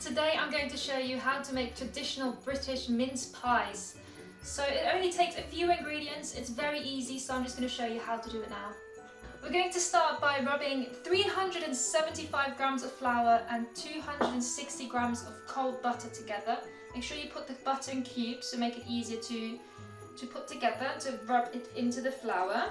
Today I'm going to show you how to make traditional British mince pies. So it only takes a few ingredients, it's very easy, so I'm just going to show you how to do it now. We're going to start by rubbing 375 grams of flour and 260 grams of cold butter together. Make sure you put the butter in cubes to make it easier to put together, to rub it into the flour.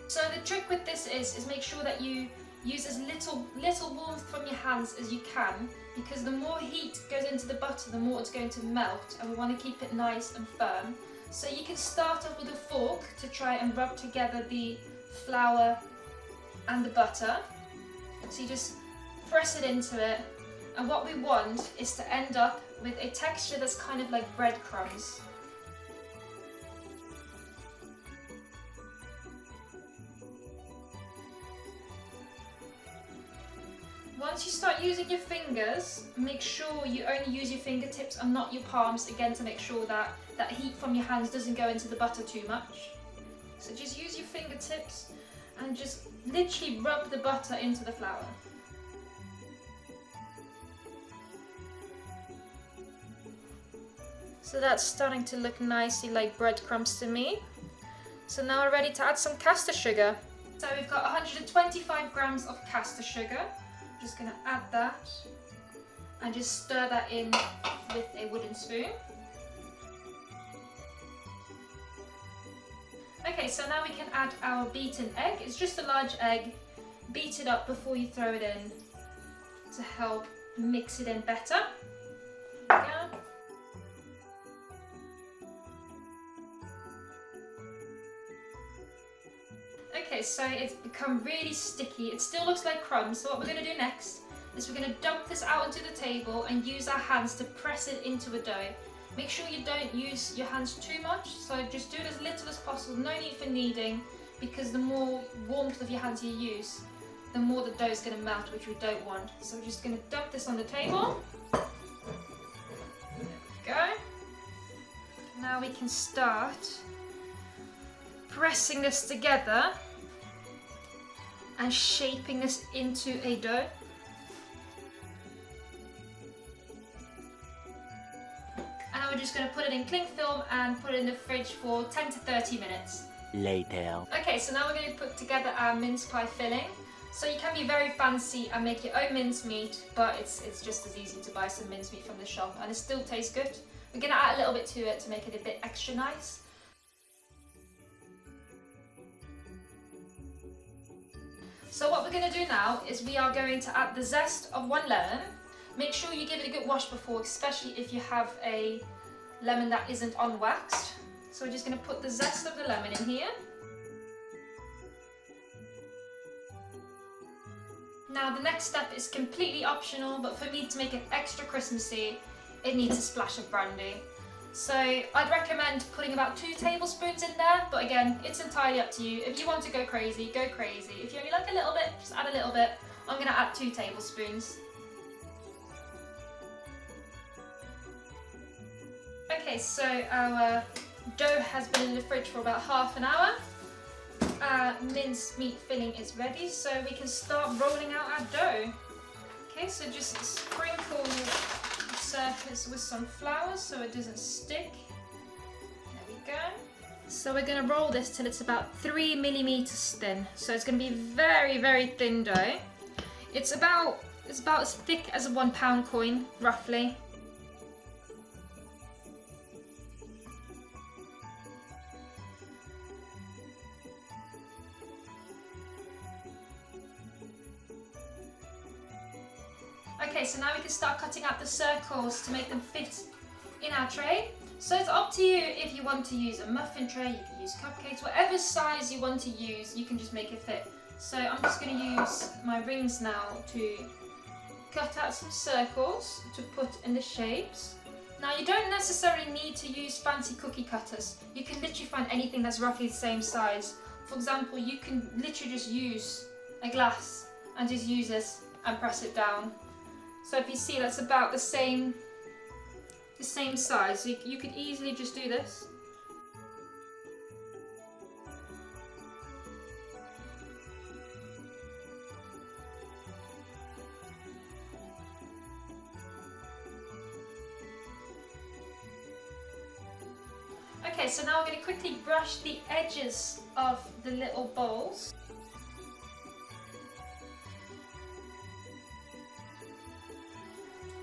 So the trick with this is make sure that you use as little warmth from your hands as you can, because the more heat goes into the butter, the more it's going to melt, and we want to keep it nice and firm. So you can start off with a fork to try and rub together the flour and the butter. So you just press it into it, and what we want is to end up with a texture that's kind of like breadcrumbs. Once you start using your fingers, make sure you only use your fingertips and not your palms, again to make sure that that heat from your hands doesn't go into the butter too much. So just use your fingertips and just literally rub the butter into the flour. So that's starting to look nicely like breadcrumbs to me. So now we're ready to add some caster sugar. So we've got 125 grams of caster sugar. Just going to add that and just stir that in with a wooden spoon. Okay, so now we can add our beaten egg. It's just a large egg. Beat it up before you throw it in to help mix it in better. There we go. Okay, so it's become really sticky. It still looks like crumbs, so what we're going to do next is we're going to dump this out onto the table and use our hands to press it into a dough. Make sure you don't use your hands too much, so just do it as little as possible. No need for kneading, because the more warmth of your hands you use, the more the dough is going to melt, which we don't want. So we're just going to dump this on the table. There we go. Now we can start pressing this together and shaping this into a dough. And now we're just going to put it in cling film and put it in the fridge for 10 to 30 minutes. Later. Okay, so now we're going to put together our mince pie filling. So you can be very fancy and make your own mince meat, but it's just as easy to buy some mince meat from the shop and it still tastes good. We're going to add a little bit to it to make it a bit extra nice. So what we're going to do now is we are going to add the zest of 1 lemon. Make sure you give it a good wash before, especially if you have a lemon that isn't unwaxed. So we're just going to put the zest of the lemon in here. Now the next step is completely optional, but for me to make it extra Christmassy, it needs a splash of brandy. So I'd recommend putting about 2 tablespoons in there, but again, it's entirely up to you. If you want to go crazy, go crazy. If you only like a little bit, just add a little bit. I'm going to add 2 tablespoons. Okay, so our dough has been in the fridge for about half an hour. Our mince meat filling is ready, so we can start rolling out our dough. Okay, so just sprinkle the surface with some flour so it doesn't stick. There we go. So we're going to roll this till it's about 3 millimeters thin. So it's going to be very, very thin dough. It's about as thick as a £1 coin, roughly. Okay, so now we can start cutting out the circles to make them fit in our tray. So it's up to you if you want to use a muffin tray, you can use cupcakes, whatever size you want to use, you can just make it fit. So I'm just going to use my rings now to cut out some circles to put in the shapes. Now you don't necessarily need to use fancy cookie cutters. You can literally find anything that's roughly the same size. For example, you can literally just use a glass and just use this and press it down. So if you see, that's about the same size. So you could easily just do this. Okay, so now we're going to quickly brush the edges of the little bowls.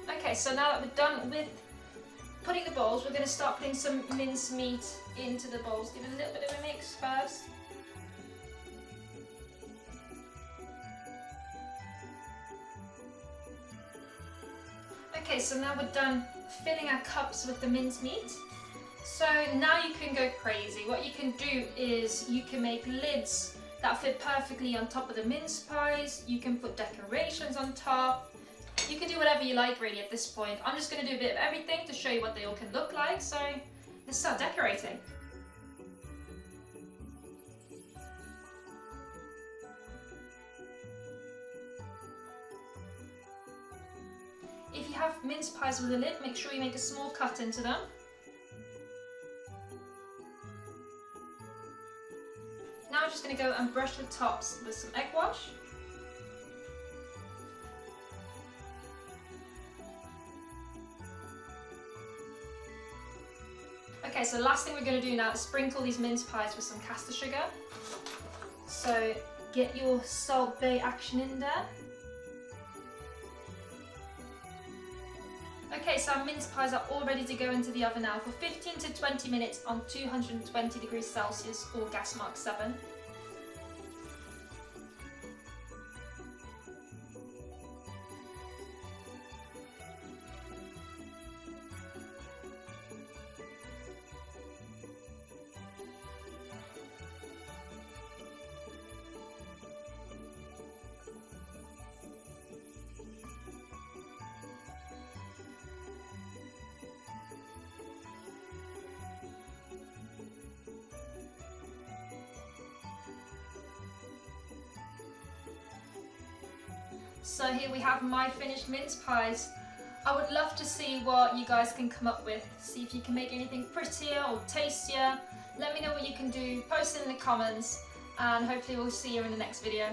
Okay, so now that we're done with putting the bowls, we're going to start putting some mince meat into the bowls. Give it a little bit of a mix first. Okay, so now we're done filling our cups with the mince meat. So now you can go crazy. What you can do is you can make lids that fit perfectly on top of the mince pies. You can put decorations on top. You can do whatever you like really at this point. I'm just going to do a bit of everything to show you what they all can look like. So let's start decorating. If you have mince pies with a lid, make sure you make a small cut into them. Now I'm just going to go and brush the tops with some egg wash. Okay, so the last thing we're going to do now is sprinkle these mince pies with some caster sugar. So get your Salt Bae action in there. Okay, so our mince pies are all ready to go into the oven now for 15 to 20 minutes on 220 degrees Celsius or gas mark 7. So here we have my finished mince pies. I would love to see what you guys can come up with. See if you can make anything prettier or tastier. Let me know what you can do, post it in the comments, and hopefully we'll see you in the next video.